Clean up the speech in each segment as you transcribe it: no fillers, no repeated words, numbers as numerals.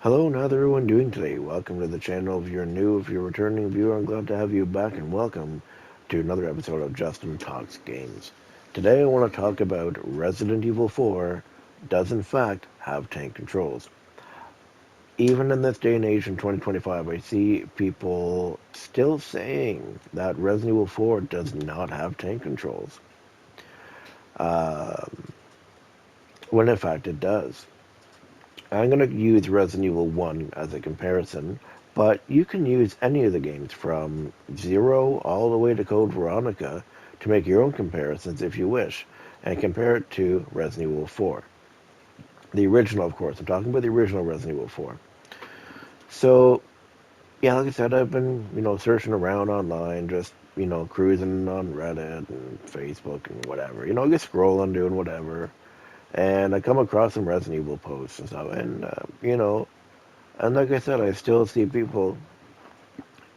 Hello, and how's everyone doing today? Welcome to the channel. If you're a returning viewer, I'm glad to have you back, and welcome to another episode of Justin Talks Games. Today I want to talk about Resident Evil 4 does in fact have tank controls. Even in this day and age in 2025, I see people still saying that Resident Evil 4 does not have tank controls, uh, when in fact it does. I'm going to use Resident Evil 1 as a comparison, but you can use any of the games from 0 all the way to Code Veronica to make your own comparisons if you wish, and compare it to Resident Evil 4. The original, of course. I'm talking about the original Resident Evil 4. So, yeah, like I said, I've been, searching around online, just, cruising on Reddit and Facebook and whatever. Just scrolling, doing whatever. And I come across some Resident Evil posts and stuff, and like I said, I still see people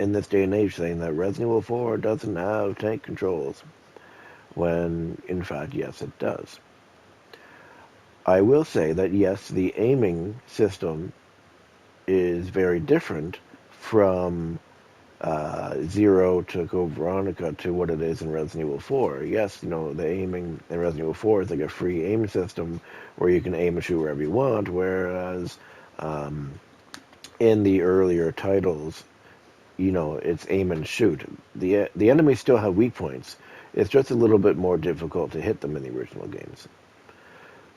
in this day and age saying that Resident Evil 4 doesn't have tank controls, when in fact, yes, it does. I will say that yes, the aiming system is very different from 0 to Code Veronica to what it is in Resident Evil 4. Yes, the aiming in Resident Evil 4 is like a free aim system where you can aim and shoot wherever you want, whereas um, in the earlier titles, it's aim and shoot. The enemies still have weak points. It's just a little bit more difficult to hit them in the original games.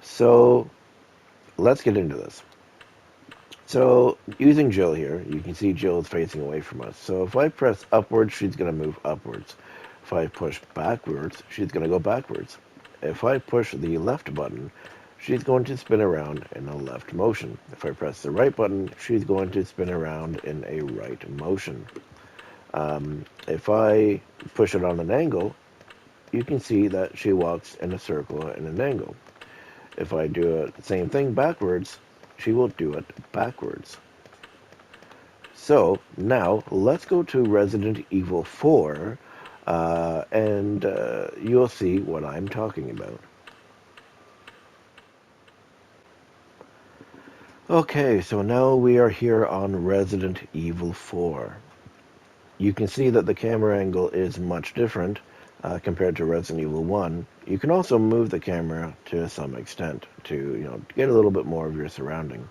So let's get into this. So using Jill here, you can see Jill is facing away from us. So if I press upwards, she's going to move upwards. If I push backwards, she's going to go backwards. If I push the left button, she's going to spin around in a left motion. If I press the right button, she's going to spin around in a right motion. If I push it on an angle, you can see that she walks in a circle in an angle. If I do the same thing backwards, she will do it backwards. So now let's go to Resident Evil 4, and you'll see what I'm talking about. Okay, so now we are here on Resident Evil 4. You can see that the camera angle is much different compared to Resident Evil 1. You can also move the camera to some extent to, get a little bit more of your surrounding.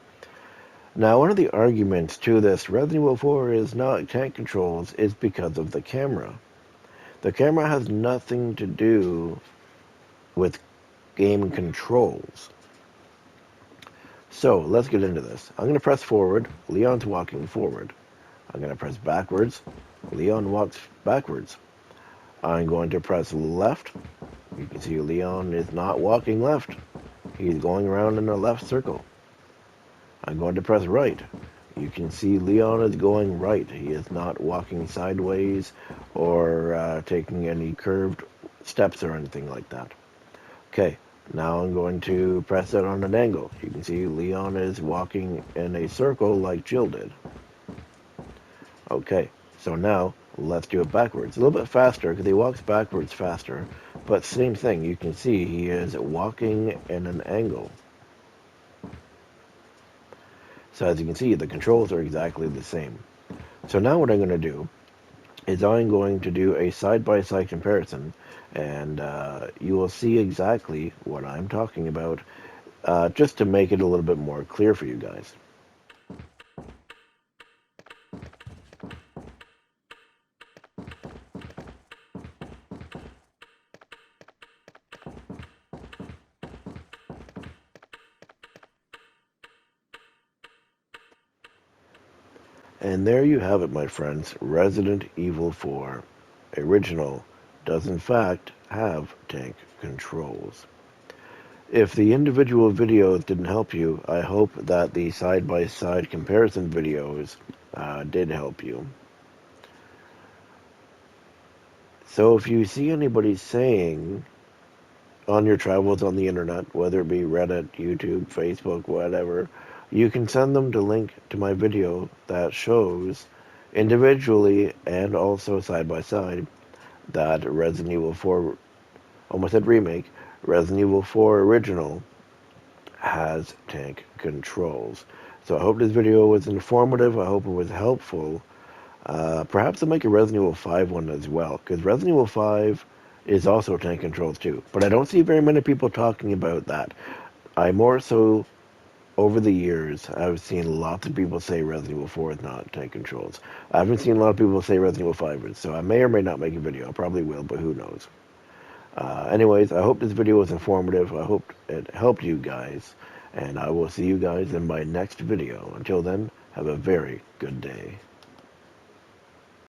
Now, one of the arguments to this Resident Evil 4 is not tank controls is because of the camera. The camera has nothing to do with game controls. So, let's get into this. I'm going to press forward. Leon's walking forward. I'm going to press backwards. Leon walks backwards. I'm going to press left. You can see Leon is not walking left. He's going around in a left circle. I'm going to press right. You can see Leon is going right. He is not walking sideways or taking any curved steps or anything like that. Okay, now I'm going to press it on an angle. You can see Leon is walking in a circle like Jill did. Okay, so now let's do it backwards. A little bit faster because he walks backwards faster, but same thing. You can see he is walking in an angle. So as you can see, the controls are exactly the same. So now what I'm going to do is I'm going to do a side-by-side comparison, and you will see exactly what I'm talking about, just to make it a little bit more clear for you guys. And there you have it, my friends. Resident Evil 4 Original does in fact have tank controls. If the individual videos didn't help you, I hope that the side-by-side comparison videos did help you. So if you see anybody saying on your travels on the internet, whether it be Reddit, YouTube, Facebook, whatever, you can send them the link to my video that shows individually and also side by side that Resident Evil 4, almost said remake, Resident Evil 4 Original has tank controls. So I hope this video was informative. I hope it was helpful. Perhaps I'll make a Resident Evil 5 one as well, because Resident Evil 5 is also tank controls too. But I don't see very many people talking about that. I more so, over the years, I've seen lots of people say Resident Evil 4 is not tank controls. I haven't seen a lot of people say Resident Evil 5 is, so I may or may not make a video. I probably will, but who knows. Anyways, I hope this video was informative. I hope it helped you guys. And I will see you guys in my next video. Until then, have a very good day.